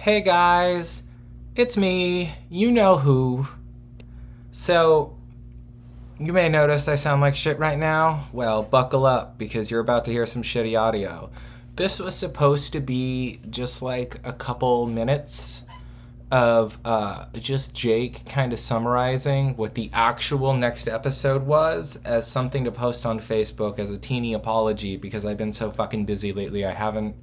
Hey guys, it's me, you know who. So, you may notice I sound like shit right now. Well, buckle up because you're about to hear some shitty audio. This was supposed to be just like a couple minutes of just Jake kind of summarizing what the actual next episode was as something to post on Facebook as a teeny apology because I've been so fucking busy lately. I haven't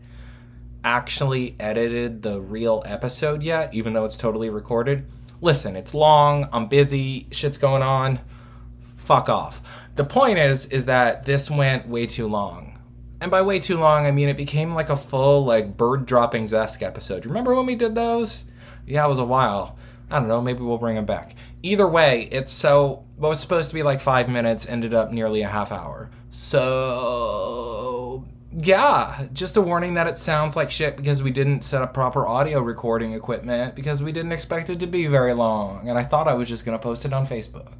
actually edited the real episode yet, even though it's totally recorded. Listen, it's long, I'm busy, shit's going on. Fuck off. The point is that this went way too long. And by way too long, I mean it became like a full, like, bird droppings-esque episode. Remember when we did those? Yeah, it was a while. I don't know, maybe we'll bring them back. Either way, it's so... what was supposed to be like 5 minutes ended up nearly a half hour. So... yeah, just a warning that it sounds like shit because we didn't set up proper audio recording equipment because we didn't expect it to be very long. And I thought I was just going to post it on Facebook.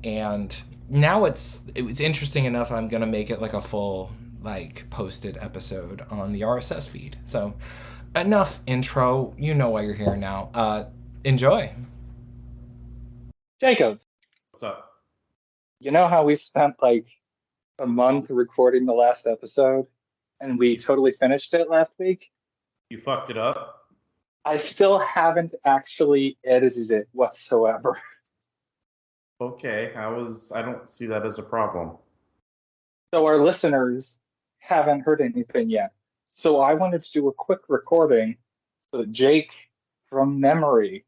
And now it was interesting enough I'm going to make it like a full like posted episode on the RSS feed. So enough intro. You know why you're here now. Enjoy. Jacob, What's up? you know how we spent like a month recording the last episode and we totally finished it last week? You fucked it up? I still haven't actually edited it whatsoever. Okay, I don't see that as a problem. So our listeners haven't heard anything yet. So I wanted to do a quick recording so that Jake, from memory,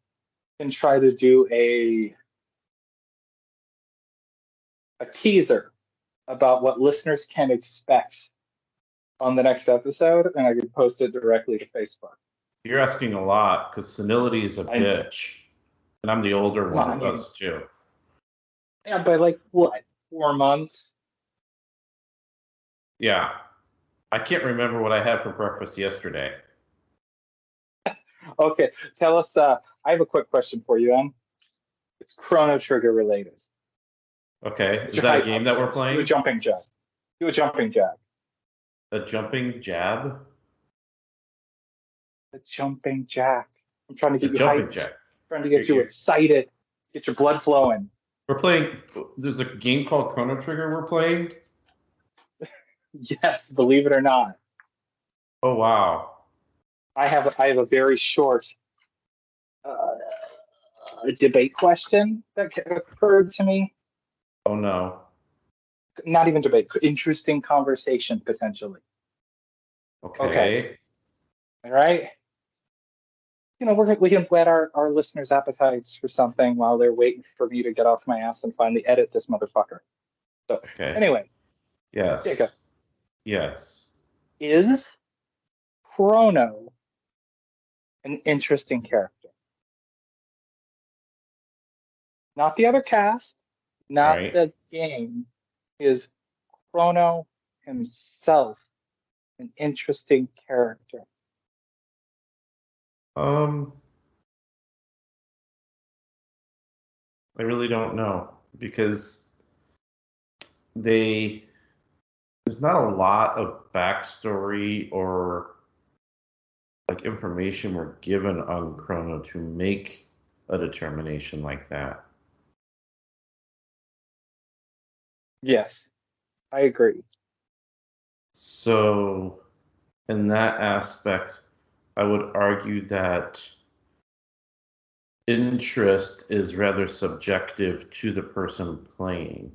can try to do a teaser about what listeners can expect on the next episode, and I could post it directly to Facebook. You're asking a lot because senility is a I know. bitch. And I'm the older Well, one I of mean, us too. yeah, by like what, 4 months? Yeah. I can't remember what I had for breakfast yesterday. Okay, tell us. I have a quick question for you, Em. It's Chrono Trigger related. Okay. What's Is your that a height game up that we're first? Do a playing? jumping jack. Do a jumping jack. A jumping jab? A jumping jack. I'm trying to A get you jumping hyped. jack. Trying to You're, get you you're, excited. Get your blood flowing. we're playing, there's a game called Chrono Trigger we're playing? Yes, believe it or not. Oh, wow. I have a very short uh, debate question that occurred to me. Oh, no. Not even debate. Interesting conversation potentially. Okay. Okay. All right. We can whet our listeners' appetites for something while they're waiting for me to get off my ass and finally edit this motherfucker. So, Okay. anyway, Jacob, Yes. Yes. is Chrono an interesting character? Not the other cast, not Right. the game. Is Chrono himself an interesting character? Um, I really don't know because they there's not a lot of backstory or like information we're given on Chrono to make a determination like that. Yes, I agree. So in that aspect, I would argue that interest is rather subjective to the person playing.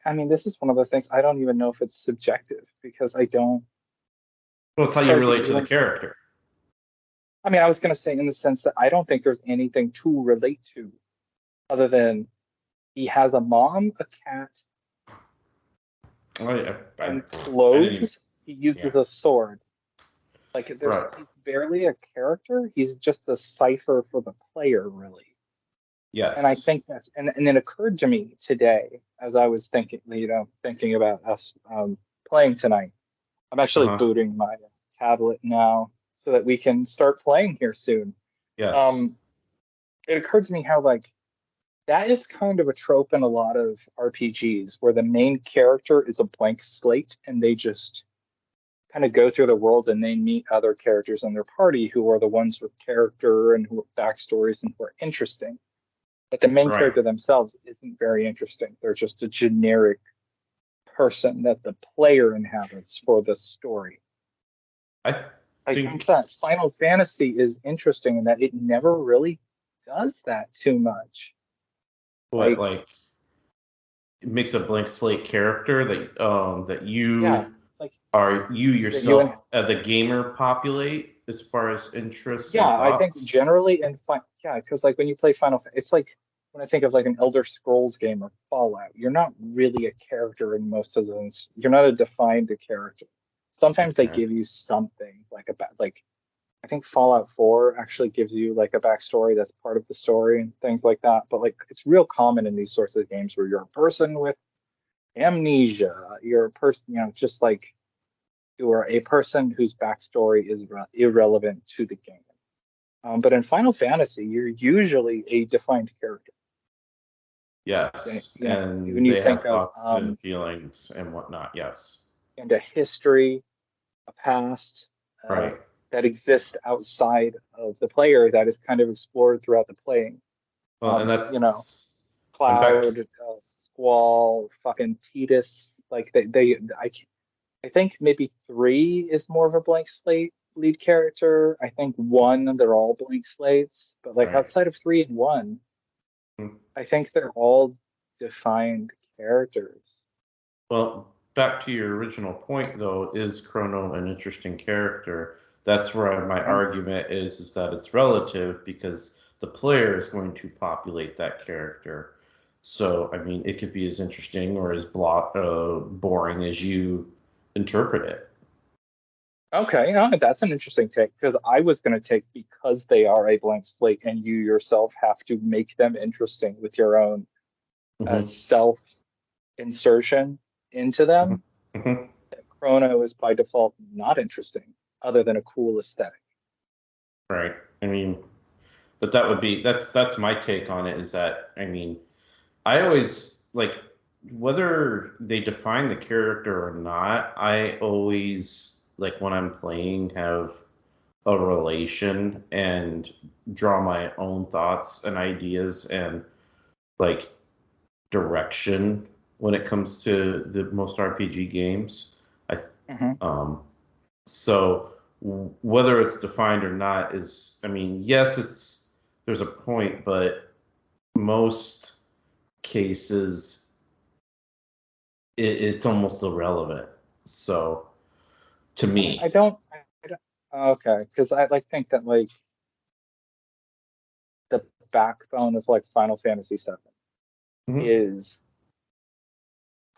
I mean, this is one of those things I don't even know if it's subjective because I don't. Well, it's It's how you hard to relate to the even. character. I mean, I was going to say in the sense that I don't think there's anything to relate to other than he has a mom, a cat, and I didn't even, clothes. He uses yeah, a sword. Like right. he's barely a character. He's just a cipher for the player, really. And I Yes. think and then it occurred to me today as I was thinking, thinking about us playing tonight. I'm actually Uh-huh. booting my tablet now so that we can start playing here soon. Yes. Um, it occurred to me how like that is kind of a trope in a lot of RPGs where the main character is a blank slate and they just kind of go through the world and they meet other characters in their party who are the ones with character and who have backstories and who are interesting. But the main Right. character themselves isn't very interesting. They're just a generic person that the player inhabits for the story. I I think think that Final Fantasy is interesting in that it never really does that too much. what Like, like it makes a blank slate character that yeah, you like are you that you and yourself as a gamer populate as far as interests yeah, and I think thoughts. generally yeah, because like when you play it's like when I think of like an Elder Scrolls game or Fallout, you're not really a character in most of those. You're not a defined character. Sometimes they Okay. give you something like like I think Fallout 4 actually gives you like a backstory that's part of the story and things like that. But like it's real common in these sorts of games where you're a person with amnesia, you're a person, just like you are a person whose backstory is irrelevant to the game. But in Final Fantasy, you're usually a defined character. Yes, When and you they think have of thoughts and feelings and whatnot. Yes. and a history, a past uh, Right. that exists outside of the player that is kind of explored throughout the playing. Well, and You know, that's and back to Cloud, Squall, fucking Tidus, like I think maybe three is more of a blank slate lead character. I think one, they're all blank slates, but like right. outside of three and one, I think they're all defined characters. Well, back to your original point though, is Chrono an interesting character? That's where my Mhm. argument is that it's relative because the player is going to populate that character. So, I mean, it could be as interesting or as boring as you interpret it. Okay, that's an interesting take because I was going to take because they are a blank slate and you yourself have to make them interesting with your own Hmm. self insertion into Hmm. them. Hmm. Chrono is by default not interesting other than a cool aesthetic. Right. I mean, but that's my take on it is that I mean, I always like whether they define the character or not, I always like when I'm playing have a relation and draw my own thoughts and ideas and like direction when it comes to the most RPG games. I Hmm. um so whether it's defined or not is I mean, yes, there's a point, but most cases it's almost irrelevant. So to I me, don't. I don't okay, because I like think that like the backbone of like Final Fantasy VII mhm, is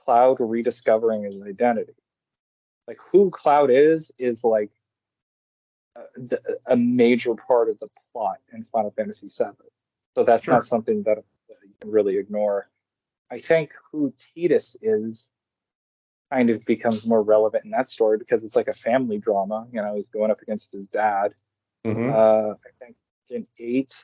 Cloud rediscovering his identity. Like who Cloud is like a major part of the plot in Final Fantasy VII. So that's not sure. something that you can really ignore. I think who Tidus is kind of becomes more relevant in that story because it's like a family drama. He's going up against his dad. Hmm. I think in eight,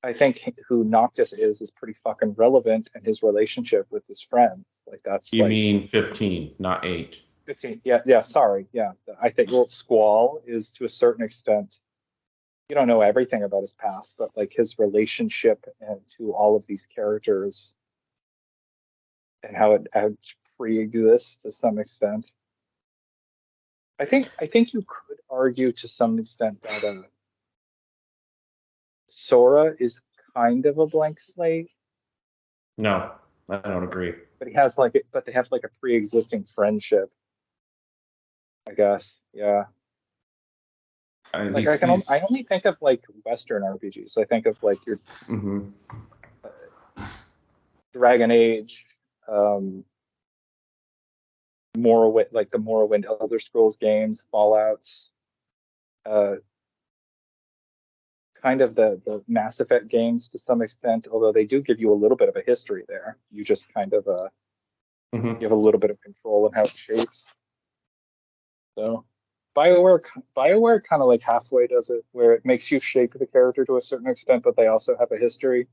I think who Noctis is pretty fucking relevant in his relationship with his friends. Like that's You like mean 15, not 8. 15. Yeah, yeah, sorry. Yeah. I think well, Squall is to a certain extent. You don't know everything about his past, but like his relationship and to all of these characters and how it pre-exists to some extent. I think you could argue to some extent that Sora is kind of a blank slate, No, I don't agree. but they have like a pre-existing friendship, I guess. Yeah. Like I He's only think of like Western RPGs. I think of like your mhm. Dragon Age, um, Morrowind, like the Morrowind Elder Scrolls games, Fallout's, uh, kind of the Mass Effect games to some extent, although they do give you a little bit of a history there. You just kind of Mhm. you have a little bit of control in how it shapes. So BioWare BioWare kind of like halfway does it, where it makes you shape the character to a certain extent, but they also have a history,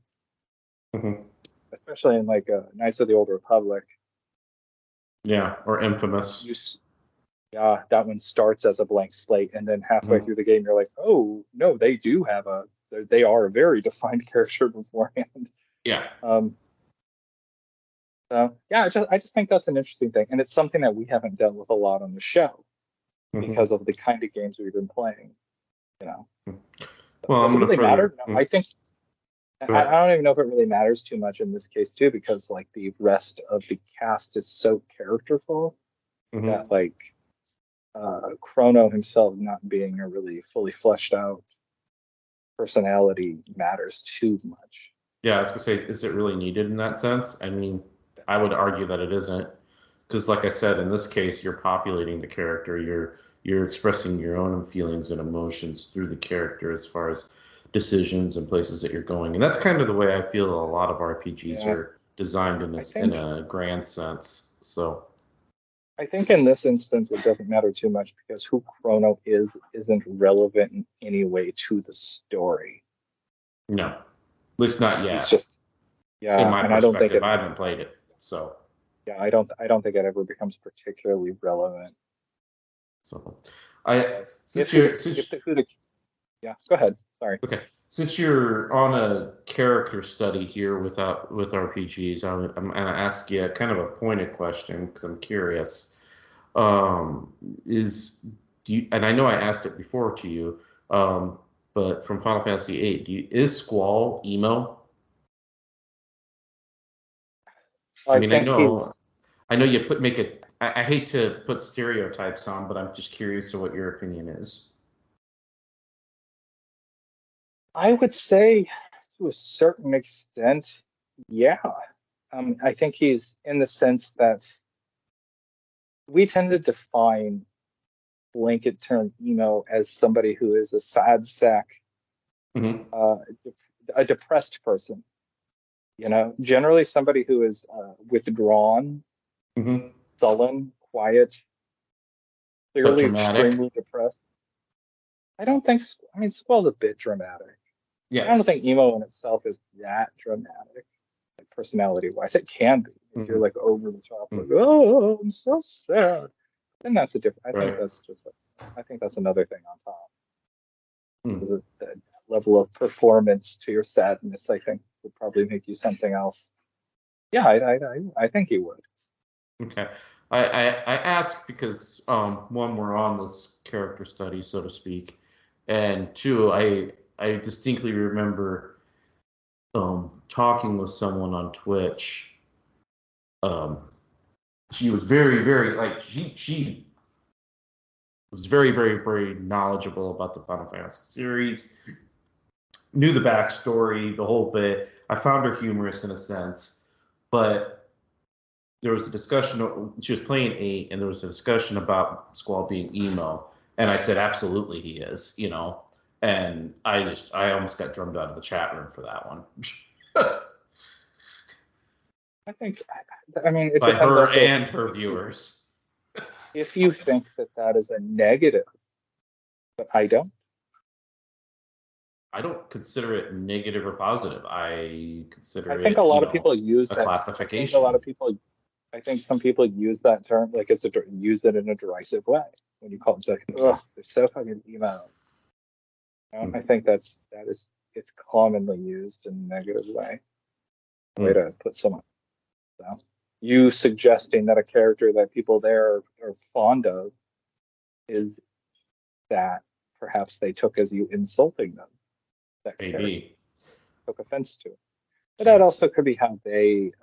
Mhm. especially in like Knights of the Old Republic. Yeah, or You Infamous. Yeah, that one starts as a blank slate, and then halfway Mhm. through the game, you're like, oh no, they do have they are a very defined character beforehand. Yeah. Um, so yeah, I just think that's an interesting thing, and it's something that we haven't dealt with a lot on the show Mhm. because of the kind of games we've been playing. You know, Well, does I'm it gonna really matter? further. No, I think Go I ahead. don't even know if it really matters too much in this case too, because like the rest of the cast is so characterful Mhm. that like Chrono himself not being a really fully fleshed out personality matters too much. Yeah, I was gonna say, is it really needed in that sense? I mean, I would argue that it isn't, because like I said, in this case, you're populating the character. You're expressing your own feelings and emotions through the character as far as decisions and places that you're going. And that's kind of the way I feel a lot of RPGs Yeah, are designed in I this in think a grand sense. So I think in this instance it doesn't matter too much because who Chrono is isn't relevant in any way to the story. no, at least not He's yet. just In yeah, my and I don't think perspective, it I ever haven't played it, so yeah, I don't think it ever becomes particularly relevant so I of since you're since if the who the yeah, go ahead. Sorry. Okay, since you're on a character study here with RPGs, I'm gonna ask you kind of a pointed question because I'm curious. Is do you, and I know I asked it before to you, but from Final Fantasy VIII, is Squall emo? I I mean, think he's I know you make it. I hate to put stereotypes on, but I'm just curious of what your opinion is. I would say to a certain extent, yeah. I think he's in the sense that we tend to define blanket term emo as somebody who is a sad sack, Hmm. uh, a depressed person. You know, generally somebody who is withdrawn, Hmm. sullen, quiet, But clearly dramatic. extremely depressed. I don't think. I mean, Squall's a bit dramatic. I don't think Yes. emo in itself is that dramatic, like personality wise. It can be if you're Hmm. like over the top, like, oh, I'm so sad. Then that's a different. I think Right. that's just. I think that's another thing on top. Hmm. The level of performance to your sadness, I think, would probably make you something else. Yeah, I think you would. Okay. I ask because one, we're on this character study, so to speak, and two, I distinctly remember talking with someone on Twitch. Um, she was very like she was very knowledgeable about the Final Fantasy series, knew the backstory, the whole bit. I found her humorous in a sense, but there was a discussion. She was playing eight, and there was a discussion about Squall being emo, and I said, absolutely, he is. And I almost got drummed out of the chat room for that one I think. I mean, it by depends her also and her if you viewers. if you think that that is a negative, but I don't. I don't consider it negative or positive. I I consider think a it, lot of people use a that. I think a lot classification. of people. I think some people use that term like use it in a derisive way when you call it like, Okay. oh, they're so fucking emo. You know, Hmm. I think that is it's commonly used in a negative way Hmm. to put someone down. You suggesting that a character that people there are fond of is that perhaps they took as you insulting them, that character Maybe. took offense to it. But that Okay. also could be how they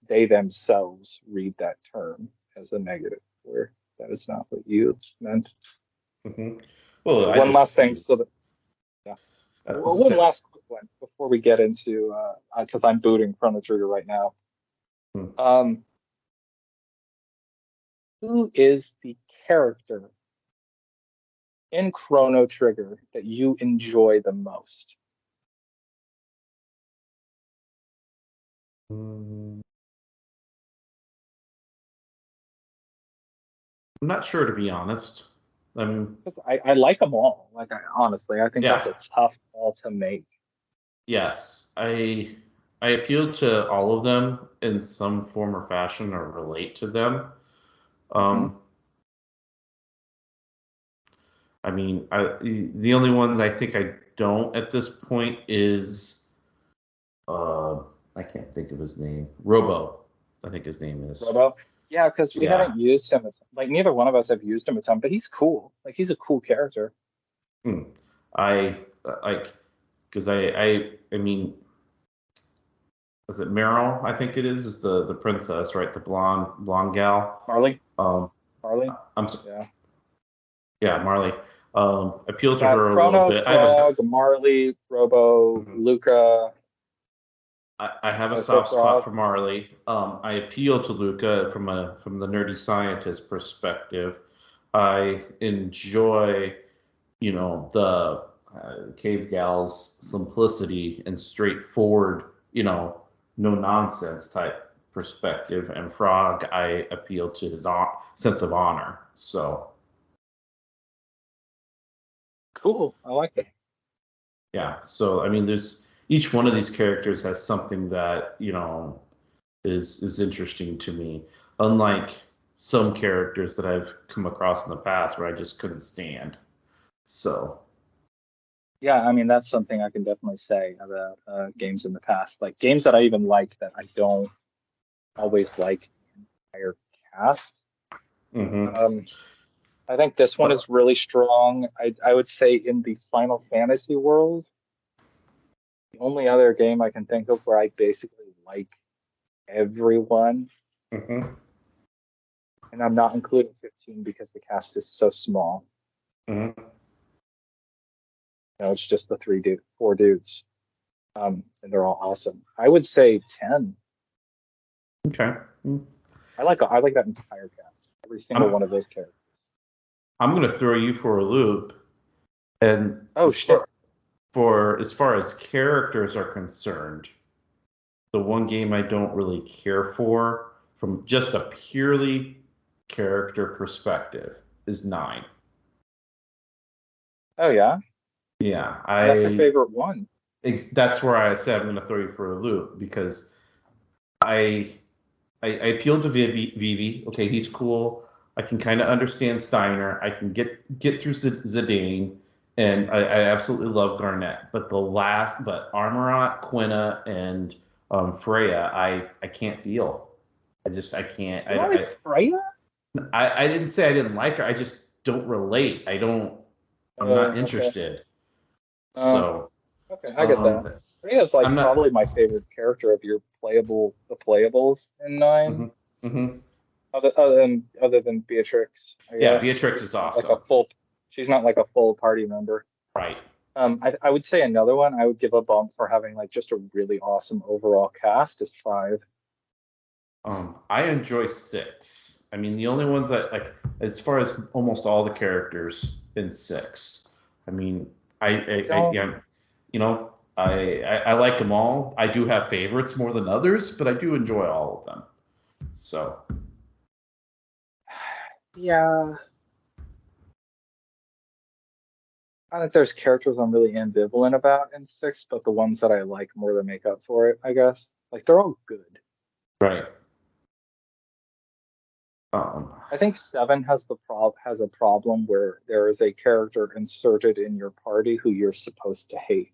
themselves read that term as a negative, where that is not what you meant. Hmm. Well, I One just last thing, see, so that yeah. as Well, I one said, last quick one before we get into because I'm booting Chrono Trigger right now. hmm, Um, who is the character in Chrono Trigger that you enjoy the most? I'm not sure to be honest. Um, 'Cause I like them all. Like honestly, I think that's yeah, a tough call to make. yes, I appeal to all of them in some form or fashion or relate to them. Hmm. Um, I mean, the only one I think I don't at this point is I can't think of his name. Robo, I think his name is. Robo. Yeah, because we Yeah. haven't used him. Like neither one of us have used him a ton, but he's cool. Like he's a cool character. Hmm. I like because I mean, is it Meryl? I think it is the princess, right? The blonde gal. Marley. Um, Marley. I'm Yeah. yeah, Marley. We Appeal to got her a little Chrono, bit. I have Frog, Marley, Robo, mhm. Luca. I have a Also soft spot Frog. for Marley. I appeal to Luca from the nerdy scientist perspective. I enjoy, the cave gal's simplicity and straightforward, no nonsense type perspective. And Frog, I appeal to his sense of honor. So Cool. I like it. yeah. So I mean, there's each one of these characters has something that is interesting to me. Unlike some characters that I've come across in the past where I just couldn't stand. So, Yeah, I mean that's something I can definitely say about games in the past. Like games that I even like that I don't always like the entire cast. hmm Um, I think this one is but really strong. I would say in the Final Fantasy world, the only other game I can think of where I basically like everyone, hmm and I'm not including 15 because the cast is so small. hmm It's just the four dudes, and they're all awesome. I would say 10. Okay. Mm. I like that entire cast, every single I'm one of those characters. I'm gonna throw you for a loop. And Oh shit. as far as characters are concerned, the one game I don't really care for from just a purely character perspective is 9. Oh yeah, Yeah, and that's your favorite one. that's where I said I'm going to throw you for a loop because I I appealed to Vivi. Okay, he's cool. I can kind of understand Steiner. I can get through Zidane, and I absolutely love Garnett. But Armorot, Quina, and Freya, I can't feel. I can't. You don't like Freya? I didn't say I didn't like her. I just don't relate. I'm not Okay. interested. Uh, So okay, I get that. um, Freya's I'm like not. probably my favorite character of the playables in nine. hmm hmm Other than Beatrix, I Yeah, guess. Beatrix is Not like awesome. she's not like a full party member. Right. I would say another one I would give a bump for having like just a really awesome overall cast is five. I enjoy 6. I mean, the only ones that like, as far as almost all the characters in 6. I mean, I don't. yeah, I like them all. I do have favorites more than others, but I do enjoy all of them. So, Yeah, I think there's characters I'm really ambivalent about in six, but the ones that I like more than make up for it, I guess. Like they're all good. right. Um, I think seven has a problem where there is a character inserted in your party who you're supposed to hate.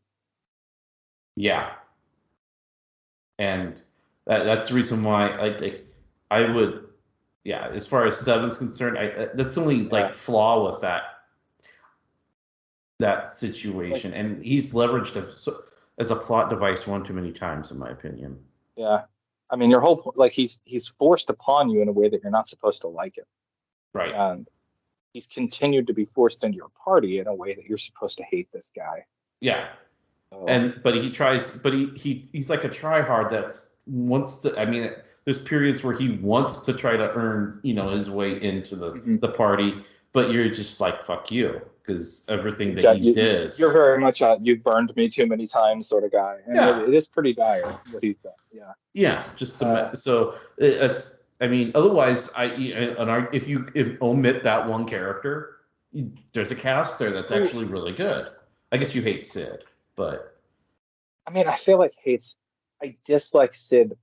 yeah, and that's the reason why I would, yeah. As far as 7's concerned, that's the only Yeah. like flaw with that Like, situation, and he's leveraged as a plot device one too many times, in my opinion. yeah. I mean, your whole like he's forced upon you in a way that you're not supposed to like him, Right. and he's continued to be forced into your party in a way that you're supposed to hate this guy. Yeah. So But he tries, but he's like a tryhard that's wants to. I mean, there's periods where he wants to try to earn, his way into mhm. the party, but you're just like fuck you because everything that Yeah, he you're does. very much a you've burned me too many times sort of guy, and Yeah. it is pretty dire what he's done. Yeah. Yeah. Just Uh, so it's. I mean, otherwise, if you omit that one character, there's a cast there that's who actually really good. I guess you hate Sid, but I mean, I feel like I dislike Sid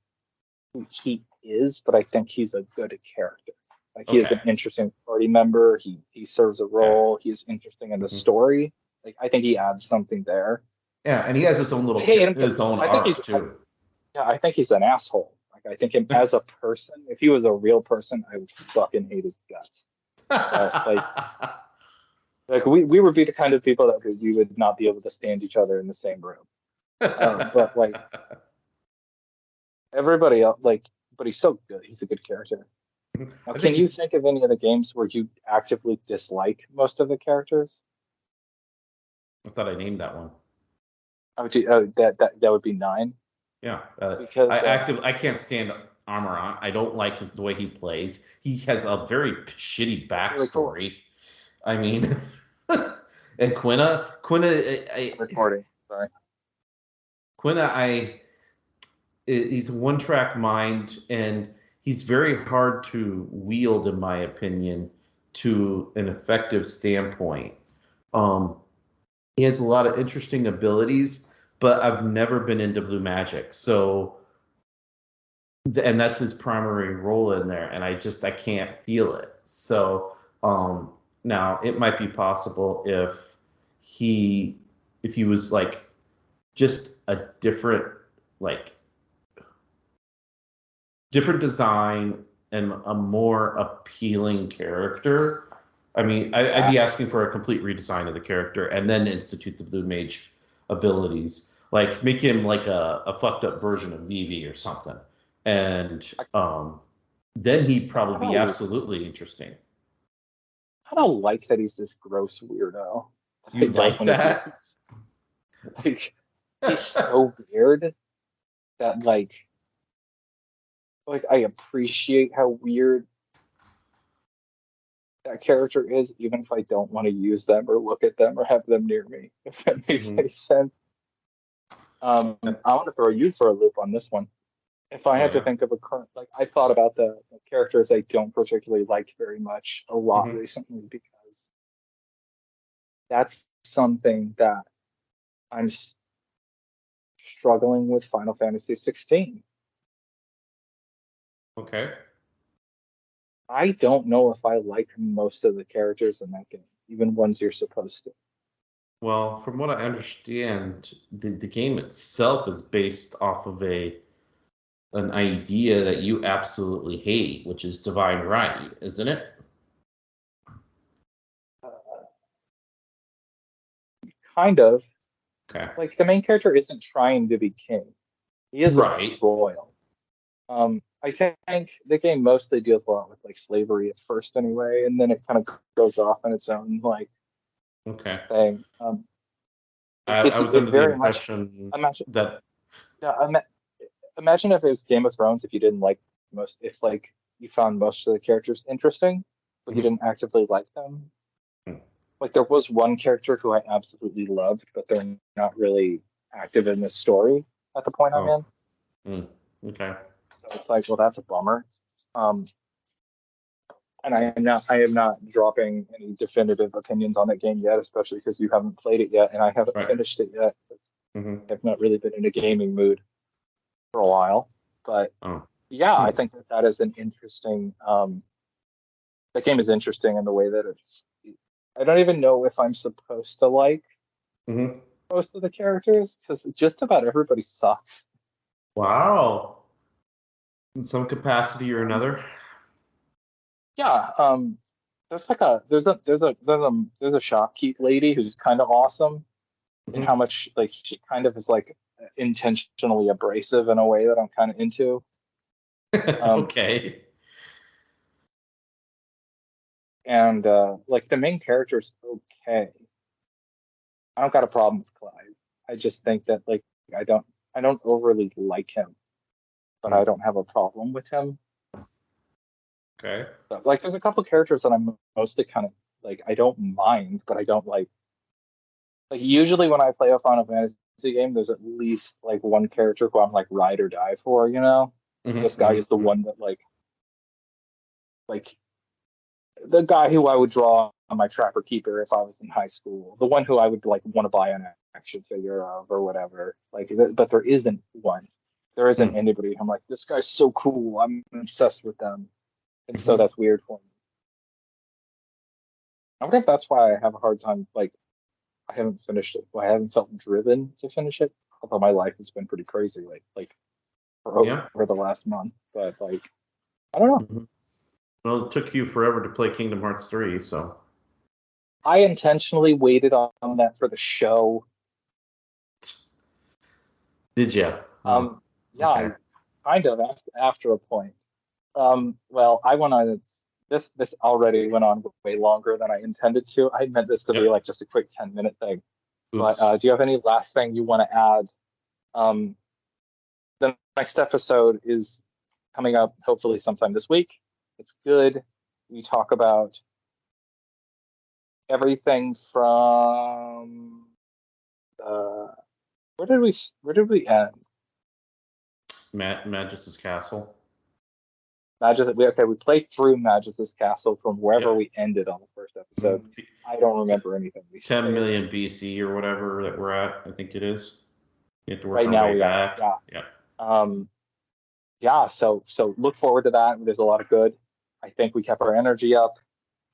who he is, but I think he's a good character. Like he is Okay. an interesting party member. He serves a Okay. role. He's interesting in the Hmm. story. Like I think he adds something there. Yeah, and he has his own I little hate him. his own I think he's arc too. yeah, I think he's an asshole. Like I think him as a person, if he was a real person, I would fucking hate his guts. But like we would be the kind of people that we would not be able to stand each other in the same room. But like everybody else, like, but he's so good. He's a good character. Now, I think can you he's. think of any of the games where you actively dislike most of the characters? I thought I named that one. I would that would be nine Yeah, because I can't stand Armoron. I don't like the way he plays. He has a very shitty that's really cool. backstory. I mean, and Recording. Sorry. Quina, he's a one-track mind, and he's very hard to wield, in my opinion, to an effective standpoint. Um, he has a lot of interesting abilities, but I've never been into blue magic, so and that's his primary role in there, and I can't feel it. So now it might be possible he if he was like just a different like different design and a more appealing character. I mean, I'd Yeah. be asking for a complete redesign of the character and then institute the blue mage abilities. Like make him like a fucked up version of Vivi or something. And I then he'd kind probably be of absolutely interesting. kind of like that he's this gross weirdo. I You don't like want to be. that? Like he's so weird that like I appreciate how weird that character is, even if I don't want to use them or look at them or have them near me, if that makes Hmm. any sense. I want to throw you for a loop on this one. If I Oh had to yeah. think of a current, like I thought about the characters I don't particularly like very much a lot Hmm. recently because that's something that I'm struggling with Final Fantasy 16. Okay. I don't know if I like most of the characters in that game, even ones you're supposed to. Well, from what I understand, the game itself is based off of an idea that you absolutely hate, which is divine right, isn't it? Uh, kind of Okay. like the main character isn't trying to be king. He is Right. royal. I think the game mostly deals a lot with like slavery at first anyway, and then it kind of goes off on its own like Okay. thing. I was It under the very much impression imagine that. yeah, imagine if it was Game of Thrones if you didn't like most if like you found most of the characters interesting, but you Mhm. didn't actively like them. Like there was one character who I absolutely loved, but they're not really active in the story at the point I'm Oh. in. Mm. Okay. So it's like, well, that's a bummer. Um, and I am not dropping any definitive opinions on that game yet, especially because you haven't played it yet, and I haven't Right. finished it yet. 'Cause Hmm. I've not really been in a gaming mood for a while. But Oh. yeah, I Hmm. think that that is an interesting. That game is interesting in the way that it's. I don't even know if I'm supposed to like Hmm. most of the characters because just about everybody sucks. Wow. In some capacity or Um, another. yeah, there's like a there's a shopkeep lady who's kind of awesome in how Hmm. much like she kind of is like intentionally abrasive in a way that I'm kind of into. Um, Okay. and like the main character's okay. I don't got a problem with Clive. I just think that like I don't I don't overly like him, but Hmm. I don't have a problem with him. Okay. So, like there's a couple characters that I'm mostly kind of like I don't mind, but I don't like. Like usually when I play a Final Fantasy game, there's at least like one character who I'm like ride or die for, you know? Hmm. This guy Hmm. is the Hmm. one that like the guy who I would draw on my Trapper Keeper if I was in high school, the one who I would like want to buy an action figure of or whatever. But there isn't one. There isn't Hmm. anybody. I'm like, this guy's so cool. I'm obsessed with them. And so that's weird for me. I wonder if that's why I have a hard time, like, I haven't finished it. Well, I haven't felt driven to finish it, although my life has been pretty crazy, like for Yeah. over the last month. But like, I don't know. Mhm. Well, it took you forever to play Kingdom Hearts 3, so. I intentionally waited on that for the show. Did you? Oh, Yeah, okay. I kind of after a point. Well, I went on this already went on way longer than I intended to. I meant this to be Yep. like just a quick 10-minute thing. But Oops. do you have any last thing you want to add? Um, the next episode is coming up hopefully sometime this week. It's good. We talk about everything from where did we end? Magus' Castle. We played through Magus' Castle from wherever Yep. we ended on the first episode. I don't remember anything these 10 days. million BC or whatever that we're at, I think it is. You have to work Right our now way we are, back. yeah. Yeah. Yeah, so look forward to that. There's a lot of good. I think we kept our energy up.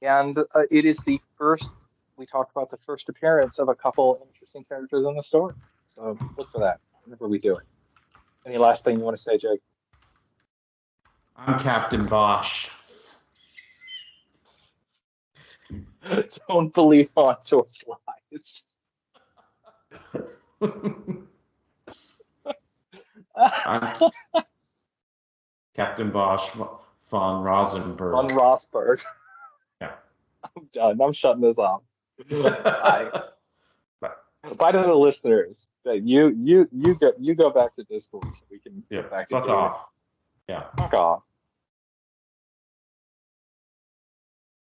And it is the first, we talked about the first appearance of a couple interesting characters in the story. So look for that whenever we do it. Any last thing you want to say, Jake? I'm Captain Bosch. Don't believe Montour's lies. I'm Captain Bosch von Von Rosenberg. Rosberg. Yeah. I'm done. I'm shutting this off. Bye. Bye. Bye to the listeners. You go back to Discord so we can Yeah. get back to Fuck gaming. off. Yeah. Fuck off.